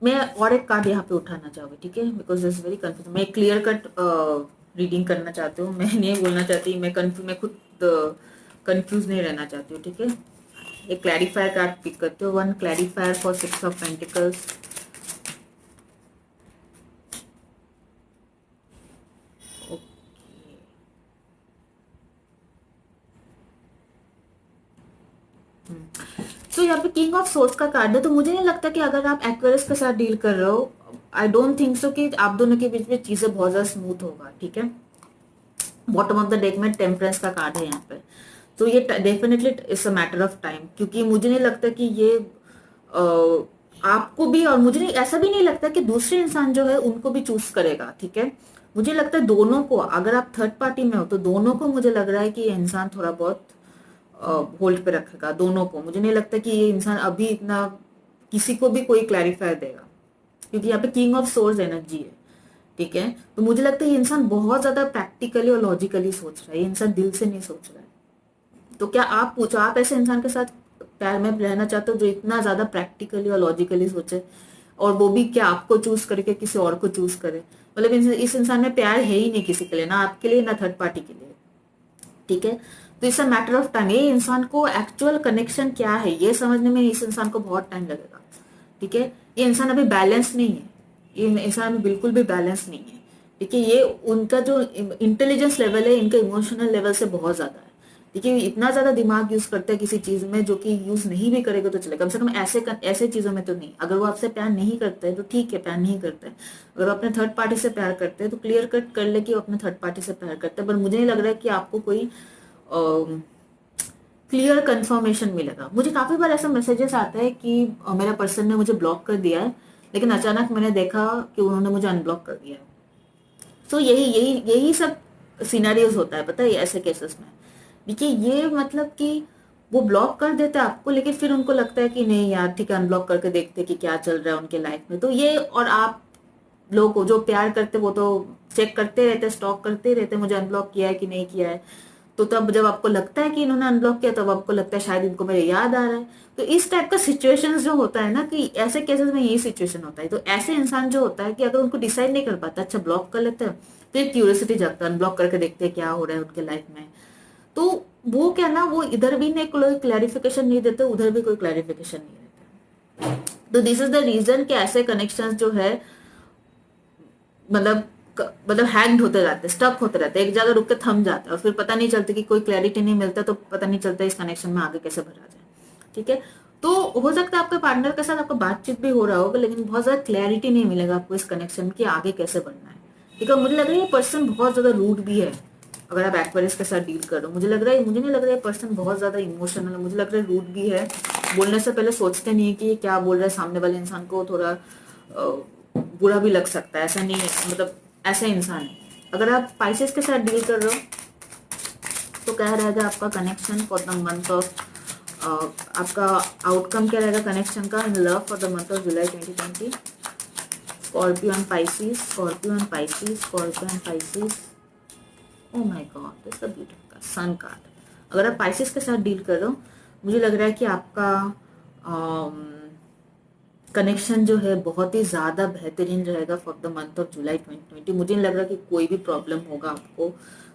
मैं और एक कार्ड यहाँ पे उठाना चाहूंगी, ठीक है, बिकॉज इज वेरी कंफ्यूज। मैं क्लियर कट रीडिंग करना चाहती हूँ, मैं नहीं बोलना चाहती, मैं खुद कंफ्यूज नहीं रहना चाहती हूँ, ठीक है। एक क्लैरिफायर कार्ड पिक करते हो, 1 क्लैरिफायर फॉर 6 ऑफ पेंटिकल्स। यहाँ पे किंग ऑफ सोर्स का कार्ड है, तो मुझे नहीं लगता कि अगर आप एक्वेरियस के साथ डील कर रहे हो, आई डोंट थिंक सो कि आप दोनों के बीच में चीजें बहुत ज्यादा स्मूथ होगा, ठीक है। बॉटम ऑफ द डेक में टेम्परेंस का कार्ड है यहाँ पे, तो ये definitely it's a matter of time, क्योंकि मुझे नहीं लगता कि ये आपको भी, और मुझे नहीं, ऐसा भी नहीं लगता कि दूसरे इंसान जो है उनको भी चूज करेगा, ठीक है। मुझे लगता है दोनों को, अगर आप थर्ड पार्टी में हो तो दोनों को मुझे लग रहा है कि ये इंसान थोड़ा बहुत होल्ड पे रखेगा, दोनों को। मुझे नहीं लगता कि ये इंसान अभी इतना किसी को भी कोई क्लैरिफाई देगा, क्योंकि यहाँ पे किंग ऑफ सोर्स एनर्जी है, ठीक है। तो मुझे लगता है ये इंसान बहुत ज्यादा प्रैक्टिकली और लॉजिकली सोच रहा है, ये इंसान दिल से नहीं सोच रहा है। तो क्या आप पूछो, आप ऐसे इंसान के साथ प्यार में रहना चाहते हो जो इतना ज्यादा प्रैक्टिकली और लॉजिकली सोचे, और वो भी क्या आपको चूज करके किसी और को चूज करे? मतलब इस इंसान में प्यार है ही नहीं किसी के लिए, ना आपके लिए ना थर्ड पार्टी के लिए, ठीक है। तो it's a matter of time, ये इंसान को एक्चुअल कनेक्शन क्या है ये समझने में इस इंसान को बहुत टाइम लगेगा, ठीक है। ये इंसान अभी बैलेंस नहीं है, ये इंसान अभी बिल्कुल भी बैलेंस नहीं है, ठीक है। ये उनका जो इंटेलिजेंस लेवल है इनका इमोशनल लेवल से बहुत ज्यादा है, ठीक है। इतना ज्यादा दिमाग यूज करते हैं किसी चीज में जो कि यूज नहीं भी करेगा तो चलेगा, कम से कम ऐसे चीजों में तो नहीं। अगर वो आपसे प्यार नहीं करते हैं तो ठीक है, प्यार नहीं करते हैं। अगर वो अपने थर्ड पार्टी से प्यार करते हैं तो क्लियर कट कर ले कि वो अपने थर्ड पार्टी से प्यार करते हैं, पर मुझे नहीं लग रहा है कि आपको कोई क्लियर कंफर्मेशन मिलेगा। मुझे काफी बार ऐसा मैसेजेस आता है कि मेरा पर्सन ने मुझे ब्लॉक कर दिया है, लेकिन अचानक मैंने देखा कि उन्होंने मुझे अनब्लॉक कर दिया है। तो यही यही यही सब सिनेरियोज होता है, पता है, ऐसे केसेस में। देखिए, ये मतलब कि वो ब्लॉक कर देते हैं आपको, लेकिन फिर उनको लगता है कि नहीं यार ठीक है, अनब्लॉक करके देखते कि क्या चल रहा है उनके लाइफ में। तो ये, और आप लोग को जो प्यार करते वो तो चेक करते रहते, स्टॉक करते रहते, मुझे अनब्लॉक किया है कि नहीं किया है। तो तब जब आपको लगता है कि इन्होंने अनब्लॉक किया, तब आपको लगता है शायद इनको मेरे याद आ रहा है। तो इस टाइप का सिचुएशन जो होता है ना, कि ऐसे केसेस में यही सिचुएशन होता है। तो ऐसे इंसान जो होता है कि अगर उनको डिसाइड नहीं कर पाता, अच्छा ब्लॉक कर लेते हैं, तो एक क्यूरियोसिटी जागता है, अनब्लॉक करके देखते हैं क्या हो रहा है उनके लाइफ में। तो वो क्या ना, वो इधर भी नहीं कोई क्लैरिफिकेशन नहीं देते, उधर भी कोई क्लैरिफिकेशन नहीं देते। तो दिस इज द रीजन कि ऐसे कनेक्शंस जो है मतलब हैंग्ड होते जाते, स्टक होते रहते, एक जगह रुक के थम जाते हैं, और फिर पता नहीं चलता कि कोई क्लैरिटी नहीं मिलता, तो पता नहीं चलता इस कनेक्शन में आगे कैसे बढ़ा जाए, ठीक है। तो हो सकता है आपके पार्टनर के साथ आपका बातचीत भी हो रहा होगा, लेकिन बहुत ज्यादा क्लैरिटी नहीं मिलेगा आपको इस कनेक्शन की आगे कैसे बढ़ना है, ठीक है। मुझे लग रहा है ये पर्सन बहुत ज्यादा रूड भी है, अगर आप एक्वेरियस के साथ डील करो। मुझे नहीं लग रहा है पर्सन बहुत ज्यादा इमोशनल है, मुझे लग रहा है रूड भी है। बोलने से पहले सोचते नहीं है कि ये क्या बोल रहा है, सामने वाले इंसान को थोड़ा बुरा भी लग सकता है, ऐसा नहीं है, मतलब ऐसा इंसान है। अगर आप स्पाइसेस के साथ डील कर रहे हो तो क्या रहेगा आपका connection for the month of, आपका आउटकम क्या रहेगा कनेक्शन का in love for the month of July 2020? Scorpio and Pisces, Scorpio and Pisces, Scorpio and Pisces. Oh my God, this is the beautiful sun card. अगर आप Pisces के साथ deal कर रहे हो, मुझे लग रहा है कि आपका कनेक्शन जो है बहुत ही ज्यादा बेहतरीन रहेगा for the month of July 2020। मुझे नहीं लग रहा कि कोई भी प्रॉब्लम होगा आपको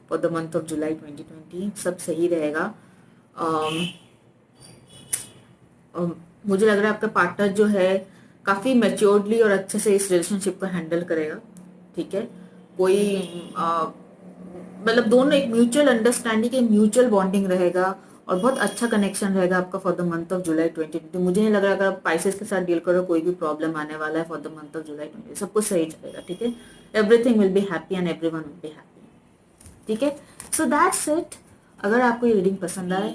for the month of July 2020, सब सही रहेगा। मुझे लग रहा है आपका पार्टनर जो है काफी मैच्योर्डली और अच्छे से इस रिलेशनशिप को हैंडल करेगा, ठीक है। कोई मतलब दोनों एक म्यूचुअल अंडरस्टैंडिंग, एक म्यूचुअल बॉन्डिंग रहेगा, और बहुत अच्छा कनेक्शन रहेगा आपका for the month of July 2020। मुझे नहीं लग रहा अगर आप पाइसेस के साथ डील करो कोई भी प्रॉब्लम आने वाला है for the month of July 2020, सब कुछ सही चलेगा, ठीक है। Everything will be happy and everyone will be happy, ठीक है। So that's it. अगर आपको ये रीडिंग पसंद आए,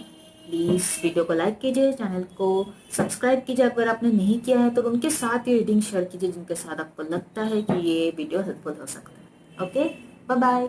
प्लीज वीडियो को लाइक कीजिए, चैनल को सब्सक्राइब कीजिए अगर आपने नहीं किया है, तो उनके साथ ये रीडिंग शेयर कीजिए जिनके साथ आपको लगता है कि ये वीडियो हेल्पफुल हो सकता है। Okay, bye bye.